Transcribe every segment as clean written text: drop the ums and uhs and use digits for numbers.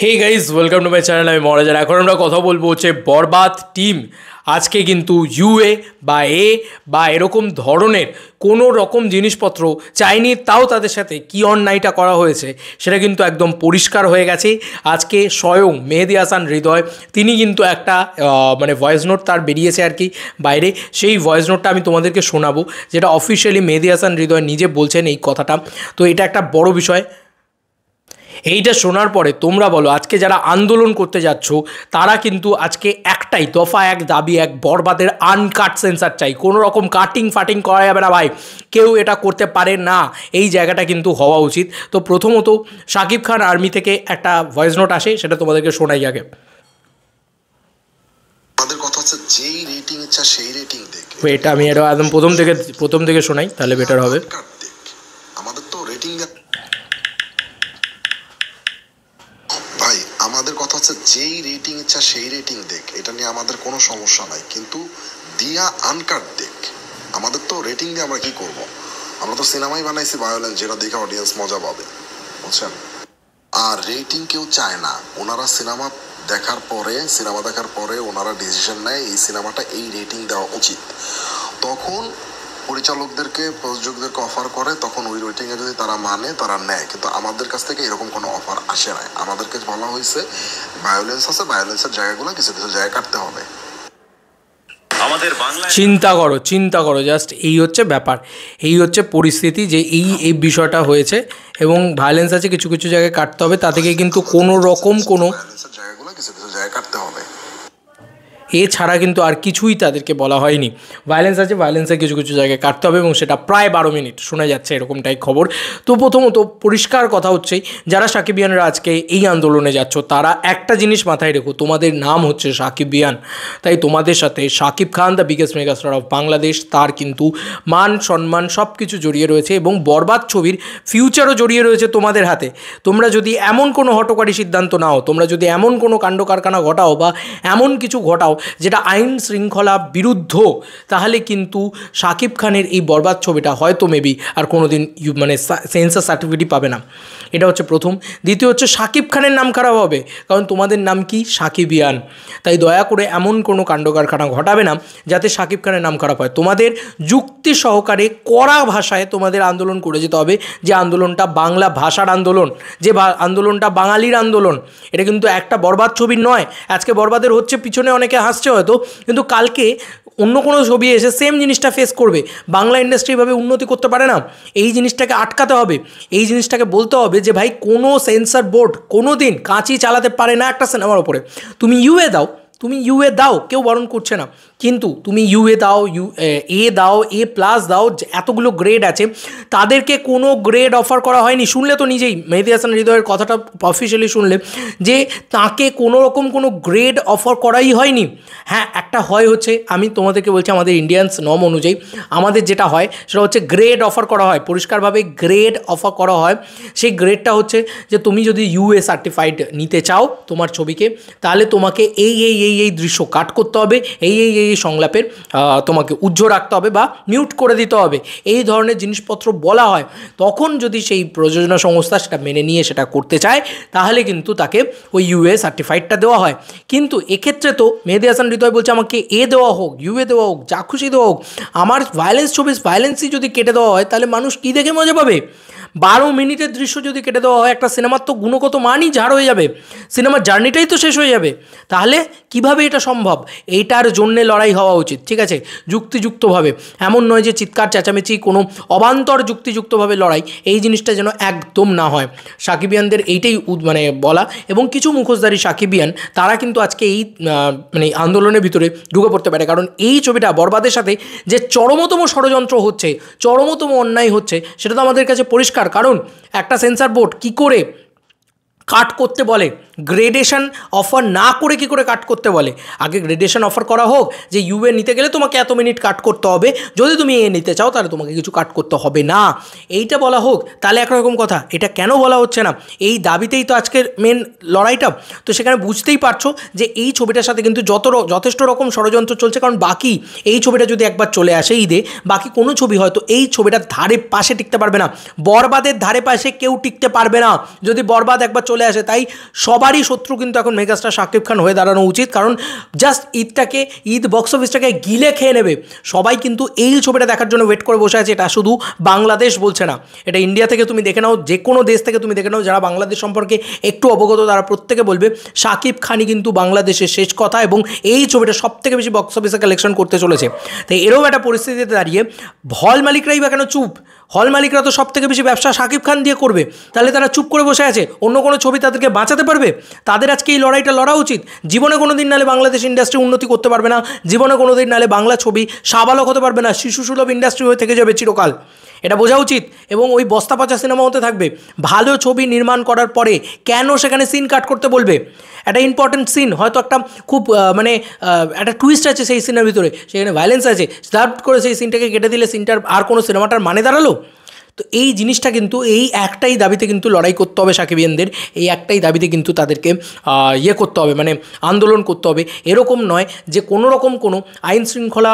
Hey guys welcome to my channel. আমি মহারাজার। এখন আমরা কথা বলবো হচ্ছে বরবাদ টিম আজকে কিন্তু ইউএ বা বা এরকম ধরনের কোনো রকম জিনিসপত্র চাইনি, তাও তাদের সাথে কী অন্যায়টা করা হয়েছে সেটা কিন্তু একদম পরিষ্কার হয়ে গেছে। আজকে স্বয়ং মেহেদী হাসান হৃদয় তিনি কিন্তু একটা ভয়েস নোট তার বেরিয়েছে আর কি বাইরে, সেই ভয়েস নোটটা আমি তোমাদেরকে শোনাবো, যেটা অফিসিয়ালি মেহেদী হাসান হৃদয় নিজে বলছেন এই কথাটা। তো এটা একটা বড় বিষয়। এইটা শোনার পরে তোমরা বলো, আজকে যারা আন্দোলন করতে যাচ্ছ তারা কিন্তু আজকে একটাই দফা, এক দাবি, এক বরবাদের আনকাট সেন্সার চাই। কোনো রকম কাটিং ফাটিং করা যাবে না ভাই, কেউ এটা করতে পারে না, এই জায়গাটা কিন্তু হওয়া উচিত। তো প্রথমত শাকিব খান আর্মি থেকে একটা ভয়েস নোট আসে, সেটা তোমাদেরকে শোনাই আগে। আমাদের কথা হচ্ছে যেই রেটিং ইচ্ছা সেই রেটিং দেখে, এটা আমি এটা একদম প্রথম থেকে শোনাই, তাহলে বেটার হবে। আমাদের তো রেটিং ভাই, আমাদের কথা হচ্ছে যেই রেটিং ইচ্ছা সেই রেটিং দেখ, এটা নিয়ে আমাদের কোনো সমস্যা নাই, কিন্তু দিয়া আনকাট দেখ। আমাদের তো রেটিং দিয়ে আমরা কি করব? আমরা তো সিনেমাই বানাইছি ভায়োলেন্স, যেটা দেখে অডিয়েন্স মজা পাবে, বুঝছেন? আর রেটিং কেউ চায় না। ওনারা সিনেমা দেখার পরে ওনারা ডিসিশন নেয় এই সিনেমাটা এই রেটিং দেওয়া উচিত। তখন পরিচালকদেরকে, প্রযোজকদেরকে অফার করে, তখন ওই রেটিংয়ে যদি তারা মানে তারা নেয়। কিন্তু আমাদের কাছ থেকে এরকম কোনো অফার আসে নাই। আমাদেরকে বলা হয়েছে ভায়োলেন্স আছে, ভায়োলেন্সের জায়গাগুলো কিছু কিছু জায়গায় কাটতে হবে। চিন্তা করো জাস্ট, এই হচ্ছে ব্যাপার, এই হচ্ছে পরিস্থিতি, যে এই বিষয়টা হয়েছে এবং ভায়োলেন্স আছে, কিছু কিছু জায়গায় কাটতে হবে। তা থেকে কিন্তু কোনো রকম কোনো ভায়োলেন্সের জায়গাগুলো কিছু কিছু জায়গায় কাটতে হবে, এছাড়া কিন্তু আর কিছুই তাদেরকে বলা হয়নি। ভায়োলেন্স আছে, ভায়োলেন্সের কিছু কিছু জায়গায় কাটতে হবে এবং সেটা প্রায় 12 মিনিট শোনা যাচ্ছে, এরকমটাই খবর। তো প্রথমত পরিষ্কার কথা হচ্ছে, যারা সাকিবিয়ানরা আজকে এই আন্দোলনে যাচ্ছ তারা একটা জিনিস মাথায় রেখো, তোমাদের নাম হচ্ছে সাকিবিয়ান, তাই তোমাদের সাথে Shakib Khan the biggest megastar of Bangladesh, তার কিন্তু মান সম্মান সব কিছু জড়িয়ে রয়েছে এবং বরবাদ ছবির ফিউচারও জড়িয়ে রয়েছে তোমাদের হাতে। তোমরা যদি এমন কোনো হঠকারী সিদ্ধান্ত নাও, তোমরা যদি এমন কোনো কাণ্ড কারখানা ঘটাও বা এমন কিছু ঘটাও যেটা আইন শৃঙ্খলা বিরুদ্ধ, তাহলে কিন্তু শাকিব খানের এই বরবাদ ছবিটা হয়তো মেবি আর কোনো দিন সেন্সার সার্টিফিকেটই পাবে না। এটা হচ্ছে প্রথম। দ্বিতীয় হচ্ছে শাকিব খানের নাম খারাপ হবে, কারণ তোমাদের নাম কি সাকিবিয়ান। তাই দয়া করে এমন কোনো কাণ্ড কারখানা ঘটাবে না যাতে শাকিব খানের নাম খারাপ হয়। তোমাদের যুক্তি সহকারে কড়া ভাষায় তোমাদের আন্দোলন করে যেতে হবে, যে আন্দোলনটা বাংলা ভাষার আন্দোলন, যে আন্দোলনটা বাঙালির আন্দোলন। এটা কিন্তু একটা বরবাদ ছবির নয়। আজকে বরবাদের হচ্ছে, পিছনে অনেকে হাসছে হয়তো, কিন্তু কালকে অন্য কোনো ছবি এসে সেম জিনিসটা ফেস করবে। বাংলা ইন্ডাস্ট্রি এভাবে উন্নতি করতে পারে না। এই জিনিসটাকে আটকাতে হবে, এই জিনিসটাকে বলতে হবে যে ভাই, কোনো সেন্সর বোর্ড কোনো দিন কাঁচি চালাতে পারে না একটা সিনেমার ওপরে। তুমি ইউএ দাও, কেউ বারণ করছে না, কিন্তু তুমি ইউএ দাও, A+ দাও, এতগুলো গ্রেড আছে, তাদেরকে কোনো গ্রেড অফার করা হয়নি। শুনলে তো নিজেই মেহেদী হাসান হৃদয়ের কথাটা অফিসিয়ালি শুনলে, যে তাকে কোনো রকম কোনো গ্রেড অফার করাই হয়নি। হ্যাঁ, একটা হয় হচ্ছে, আমি তোমাদেরকে বলছি, আমাদের ইন্ডিয়ান্স নর্ম অনুযায়ী আমাদের যেটা হয় সেটা হচ্ছে গ্রেড অফার করা হয়, পরিষ্কারভাবে গ্রেড অফার করা হয়। সেই গ্রেডটা হচ্ছে যে তুমি যদি ইউএ সার্টিফাইড নিতে চাও তোমার ছবিকে, তাহলে তোমাকে এই দৃশ্য কাট করতে হবে, এই সংলাপের তোমাকে উজ্জ্বল রাখতে হবে বা মিউট করে দিতে হবে, এই ধরনের জিনিসপত্র বলা হয়। তখন যদি সেই প্রযোজনা সংস্থা সেটা মেনে নিয়ে সেটা করতে চায়, তাহলে কিন্তু তাকে ওই ইউএ সার্টিফাইডটা দেওয়া হয়। কিন্তু এক্ষেত্রে তো মেহেদী হাসান হৃদয় বলছে আমাকে দেওয়া হোক, ইউএ দেওয়া হোক, যা খুশি দেওয়া হোক, আমার ভায়োলেন্সই যদি কেটে দেওয়া হয়, তাহলে মানুষ কী দেখে মজা পাবে? 12 মিনিটের দৃশ্য যদি কেটে দেওয়া হয়, একটা সিনেমার তো গুণগত মানই ঝাড় হয়ে যাবে, সিনেমার জার্নিটাই তো শেষ হয়ে যাবে। তাহলে কিভাবে এটা সম্ভব? এইটার জন্যে লড়াই হওয়া উচিত, ঠিক আছে, যুক্তিযুক্তভাবে। এমন নয় যে চিৎকার চেঁচামেচি, কোনো অবান্তর যুক্তিযুক্তভাবে লড়াই, এই জিনিসটা যেন একদম না হয়। সাকিবিয়ানদের এইটাই বলা, এবং কিছু মুখোশধারী সাকিবিয়ান তারা কিন্তু আজকে এই আন্দোলনের ভিতরে ঢুকে পড়তে পারে, কারণ এই ছবিটা বরবাদের সাথে যে চরমতম ষড়যন্ত্র হচ্ছে, চরমতম অন্যায় হচ্ছে, সেটা তো আমাদের কাছে পরিষ্কার। কারণ একটা সেন্সর বোর্ড কি করে কাট করতে বলে, গ্রেডেশন অফার না করে কি করে কাট করতে বলে? আগে গ্রেডেশন অফার করা হোক, যে ইউএ নিতে গেলে তোমাকে এত মিনিট কাট করতে হবে, যদি তুমি নিতে চাও তাহলে তোমাকে কিছু কাট করতে হবে না, এইটা বলা হোক। তাহলে একরকম কথা, এটা কেন বলা হচ্ছে না? এই দাবিতেই তো আজকের মেন লড়াইটা। তো সেখানে বুঝতেই পারছো যে এই ছবিটার সাথে কিন্তু যথেষ্ট রকম ষড়যন্ত্র চলছে। কারণ বাকি এই ছবিটা যদি একবার চলে আসে ঈদে, বাকি কোনো ছবি হয়তো এই ছবিটার ধারে পাশে টিকতে পারবে না। বরবাদের ধারে পাশে কেউ টিকতে পারবে না যদি বরবাদ একবার চলে আসে। তাই সবাই সবারই শত্রু কিন্তু এখন মেগাস্টার শাকিব খান হয়ে দাঁড়ানো উচিত, কারণ জাস্ট ঈদ বক্স অফিসটাকে গিলে খেয়ে নেবে। সবাই কিন্তু এই ছবিটা দেখার জন্য ওয়েট করে বসে আছে। এটা শুধু বাংলাদেশ বলছে না, এটা ইন্ডিয়া থেকে তুমি দেখে নাও, যে কোনো দেশ থেকে তুমি দেখে নাও, যারা বাংলাদেশ সম্পর্কে একটু অবগত তারা প্রত্যেকে বলবে শাকিব খানই কিন্তু বাংলাদেশের শেষ কথা, এবং এই ছবিটা সব থেকে বেশি বক্স অফিসে কালেকশন করতে চলেছে। তাই এরকম একটা পরিস্থিতিতে দাঁড়িয়ে হল মালিকরাই বা কেন চুপ? হল মালিকরা তো সব থেকে বেশি ব্যবসা শাকিব খান দিয়ে করবে, তাহলে তারা চুপ করে বসে আছে? অন্য কোনো ছবি তাদেরকে বাঁচাতে পারবে? তাদের আজকে এই লড়াইটা লড়া উচিত। জীবনে কোনো দিন নাহলে বাংলাদেশ ইন্ডাস্ট্রি উন্নতি করতে পারবে না, জীবনে কোনো দিন নাহলে বাংলা ছবি সাবালক হতে পারবে না, শিশুসুলভ ইন্ডাস্ট্রি হয়ে থেকে যাবে চিরকাল। এটা বোঝা উচিত। এবং ওই বস্তা পচা সিনেমা হতে থাকবে। ভালো ছবি নির্মাণ করার পরে কেন সেখানে সিন কাট করতে বলবে? একটা ইম্পর্টেন্ট সিন, হয়তো একটা খুব একটা টুইস্ট আছে সেই সিনের ভিতরে, সেখানে ভায়োলেন্স আছে, স্টার্ট করে সেই সিনটাকে কেটে দিলে সিনটার আর কোনো সিনেমাটার মানে দাঁড়ালো? তো এই জিনিসটা কিন্তু এই একটাই দাবিতে কিন্তু লড়াই করতে হবে সাকিবিয়ানদের, এই একটাই দাবিতে কিন্তু তাদেরকে করতে হবে, মানে আন্দোলন করতে হবে। এরকম নয় যে কোনো রকম কোনো আইন শৃঙ্খলা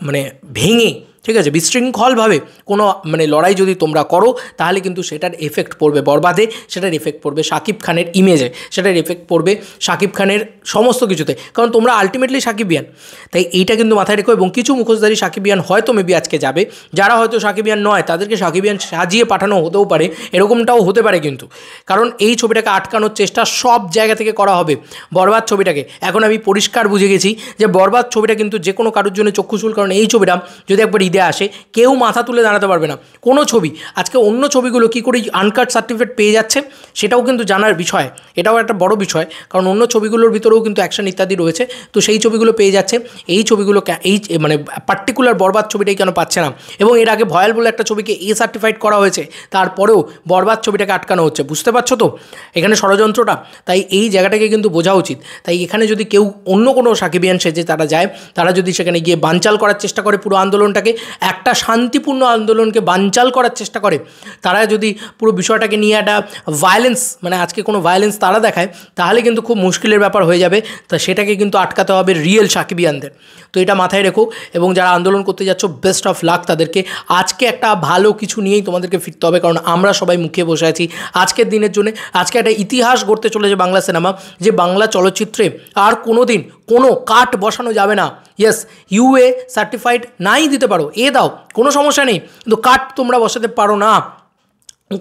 মানে ভেঙে, ঠিক আছে, বিশৃঙ্খলভাবে কোনো মানে লড়াই যদি তোমরা করো, তাহলে কিন্তু সেটার এফেক্ট পড়বে বরবাদে, সেটার এফেক্ট পড়বে শাকিব খানের ইমেজে, সেটার এফেক্ট পড়বে শাকিব খানের সমস্ত কিছুতে, কারণ তোমরা আলটিমেটলি সাকিবিয়ান। তাই এইটা কিন্তু মাথায় রেখো। এবং কিছু মুখোশধারী সাকিবিয়ান হয়তো মেবি আজকে যাবে, যারা হয়তো সাকিবিয়ান নয় তাদেরকে সাকিবিয়ান সাজিয়ে পাঠানো হতেও পারে, এরকমটাও হতে পারে কিন্তু, কারণ এই ছবিটাকে আটকানোর চেষ্টা সব জায়গা থেকে করা হবে। বরবাদ ছবিটাকে এখন আমি পরিষ্কার বুঝে গেছি যে বরবাদ ছবিটা কিন্তু যে কোনো কারোর জন্য চক্ষুশূল, কারণ এই ছবিটা যদি একবার ঈদে আসে কেউ মাথা তুলে দাঁড়াতে পারবে না। কোনো ছবি আজকে অন্য ছবিগুলো কী করে আনকাট সার্টিফিকেট পেয়ে যাচ্ছে সেটাও কিন্তু জানার বিষয়, এটাও একটা বড় বিষয়, কারণ অন্য ছবিগুলোর ভিতরেও কিন্তু অ্যাকশন ইত্যাদি রয়েছে, তো সেই ছবিগুলো পেয়ে যাচ্ছে, এই ছবিগুলো এই মানে পার্টিকুলার বরবাদ ছবিটাই কেন পাচ্ছে না? এবং এর আগে ভয়াল বলে একটা ছবিকে সার্টিফাইড করা হয়েছে, তারপরেও বরবাদ ছবিটাকে আটকানো হচ্ছে। বুঝতে পারছো তো এখানে ষড়যন্ত্রটা? তাই এই জায়গাটাকে কিন্তু বোঝা উচিত। তাই এখানে যদি কেউ অন্য কোনো সাকিবিয়ান সেজে তারা যায়, তারা যদি সেখানে গিয়ে বানচাল করার চেষ্টা করে পুরো আন্দোলনটাকে, একটা শান্তিপূর্ণ আন্দোলনকে বানচাল করার চেষ্টা করে, তারা যদি পুরো বিষয়টাকে নিয়ে একটা ভায়োলেন্স, মানে আজকে কোনো ভায়োলেন্স তারা দেখায়, তাহলে কিন্তু খুব মুশকিলের ব্যাপার হয়ে যাবে। তা সেটাকে কিন্তু আটকাতে হবে রিয়েল সাকিবিয়ানদের। তো এটা মাথায় রেখো। এবং যারা আন্দোলন করতে যাচ্ছ, বেস্ট অফ লাক তাদেরকে। আজকে একটা ভালো কিছু নিয়েই তোমাদেরকে ফিরতে হবে, কারণ আমরা সবাই মুখিয়ে বসে আছি আজকের দিনের জন্য। আজকে একটা ইতিহাস গড়তে চলেছে বাংলা সিনেমা, যে বাংলা চলচ্চিত্রে আর কোনো দিন কোনো কাট বসানো যাবে না। ইয়েস, ইউএ সার্টিফাইড নাই দিতে পারো, দাও, কোনো সমস্যা নেই, কিন্তু কাট তোমরা বসাতে পারো না।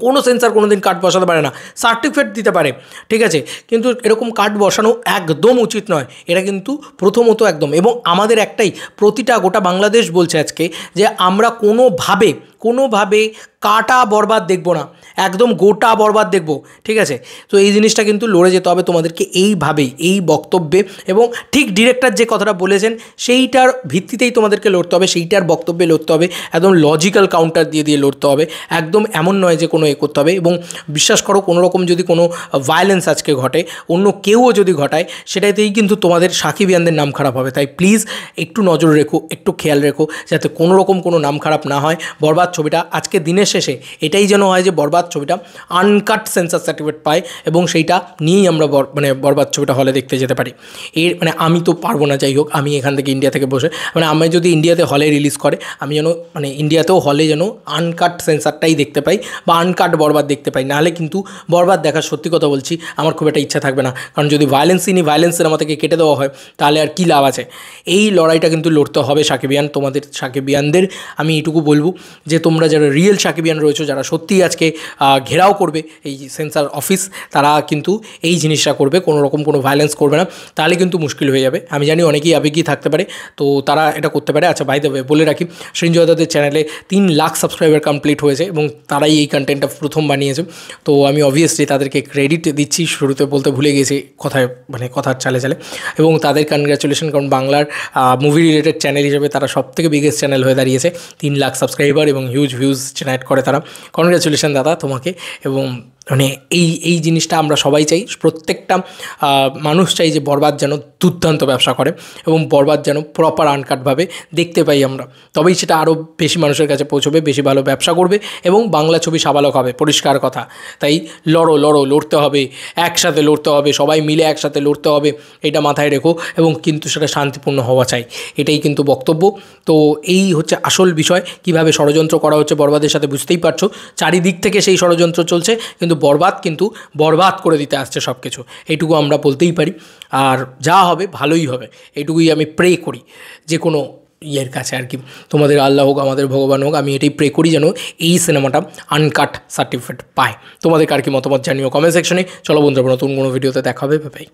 কোনো সেন্সার কোনো দিন কার্ড বসাতে পারে না, সার্টিফিকেট দিতে পারে, ঠিক আছে, কিন্তু এরকম কার্ড বসানো একদম উচিত নয়। এটা কিন্তু প্রথমত একদম। এবং আমাদের একটাই, প্রতিটা গোটা বাংলাদেশ বলছে আজকে যে আমরা কোনোভাবে কাটা বরবাদ দেখব না, একদম গোটা বরবাদ দেখব, ঠিক আছে। তো এই জিনিসটা কিন্তু লড়ে যেতে হবে তোমাদেরকে এইভাবেই, এই বক্তব্যে, এবং ঠিক ডিরেক্টর যে কথাটা বলেছেন সেইটার ভিত্তিতেই তোমাদেরকে লড়তে হবে, সেইটার বক্তব্যে লড়তে হবে, একদম লজিক্যাল কাউন্টার দিয়ে লড়তে হবে, একদম এমন নয় যে কোনো করতে হবে। এবং বিশ্বাস করো, কোনো রকম যদি কোনো ভায়োলেন্স আজকে ঘটে, অন্য কেউও যদি ঘটায়, সেটাতেই কিন্তু তোমাদের সাকিবিয়ানদের নাম খারাপ হবে। তাই প্লিজ একটু নজর রেখো, একটু খেয়াল রেখো, যাতে কোনো রকম কোনো নাম খারাপ না হয়। বরবাদ ছবিটা আজকে দিনের শেষে এটাই যেন হয় যে বরবাদ ছবিটা আনকাট সেন্সার সার্টিফিকেট পায়, এবং সেইটা নিয়েই আমরা বরবাদ ছবিটা হলে দেখতে যেতে পারি। মানে আমি তো পারবো না, যাই হোক, আমি এখান থেকে ইন্ডিয়া থেকে বসে, মানে আমি যদি ইন্ডিয়াতে হলে রিলিজ করে, আমি যেন মানে ইন্ডিয়াতেও হলে যেন আনকাট সেন্সারটাই দেখতে পাই, বা আনকাট বরবাদ দেখতে পাই। নাহলে কিন্তু বরবাদ দেখার, সত্যি কথা বলছি, আমার খুব একটা ইচ্ছা থাকবে না, কারণ যদি ভায়োলেন্স সিনেমা থেকে কেটে দেওয়া হয়, তাহলে আর কী লাভ আছে? এই লড়াইটা কিন্তু লড়তে হবে সাকিবিয়ান, তোমাদের সাকিবিয়ানদের আমি এইটুকু বলবো যে তোমরা যারা রিয়েল সাকিবিয়ান রয়েছে, যারা সত্যিই আজকে ঘেরাও করবে এই সেন্সার অফিস, তারা কিন্তু এই জিনিসটা করবে, কোনো রকম কোনো ভায়োলেন্স করবে না, তাহলে কিন্তু মুশকিল হয়ে যাবে। আমি জানি অনেকেই আবেগী থাকতে পারে, তো তারা এটা করতে পারে। আচ্ছা, বাই দ্য ওয়ে বলে রাখি, সৃঞ্জয় দত্তের চ্যানেলে 3 লাখ সাবস্ক্রাইবার কমপ্লিট হয়েছে, এবং তারাই এই কন্টেন্টটা প্রথম বানিয়েছে। তো আমি অবভিয়াসলি তাদেরকে ক্রেডিট দিচ্ছি, শুরুতে বলতে ভুলে গেছি কথার চালে এবং তাদের কনগ্র্যাচুলেশন, কারণ বাংলার মুভি রিলেটেড চ্যানেল হিসেবে তারা সবথেকে বিগেস্ট চ্যানেল হয়ে দাঁড়িয়েছে। 3 লাখ সাবস্ক্রাইবার এবং হিউজ ভিউজ জেনারেট করে তারা। কনগ্র্যাচুলেশন দাদা তোমাকে। এবং মানে এই জিনিসটা আমরা সবাই চাই, প্রত্যেকটা মানুষ চাই যে বরবাদ যেন দুর্দান্ত ব্যবসা করে, এবং বরবাদ যেন প্রপার আনকাটভাবে দেখতে পাই আমরা, তবেই সেটা আরও বেশি মানুষের কাছে পৌঁছবে, বেশি ভালো ব্যবসা করবে, এবং বাংলা ছবি সাবালক হবে, পরিষ্কার কথা। তাই লড়তে হবে, একসাথে লড়তে হবে, সবাই মিলে একসাথে লড়তে হবে, এটা মাথায় রেখো, এবং কিন্তু সেটা শান্তিপূর্ণ হওয়া চাই, এটাই কিন্তু বক্তব্য। তো এই হচ্ছে আসল বিষয়, কিভাবে ষড়যন্ত্র করা হচ্ছে বরবাদের সাথে, বুঝতেই পারছো, চারিদিক থেকে সেই ষড়যন্ত্র চলছে, কিন্তু কিন্তু বরবাদ করে দিতে আসছে সব কিছু, এইটুকু আমরা বলতেই পারি। আর যা হবে ভালোই হবে, এইটুকুই আমি প্রে করি যে কোনো ইয়ের কাছে আর কি। তোমাদের আল্লাহ হোক, আমাদের ভগবান হোক, আমি এটাই প্রে করি যেন এই সিনেমাটা আনকাট সার্টিফিকেট পায়। তোমাদের কার কি মতামত জানিও কমেন্ট সেকশনে। চলো বন্ধুরা, নতুন কোনো ভিডিওতে দেখা হবে, বাই।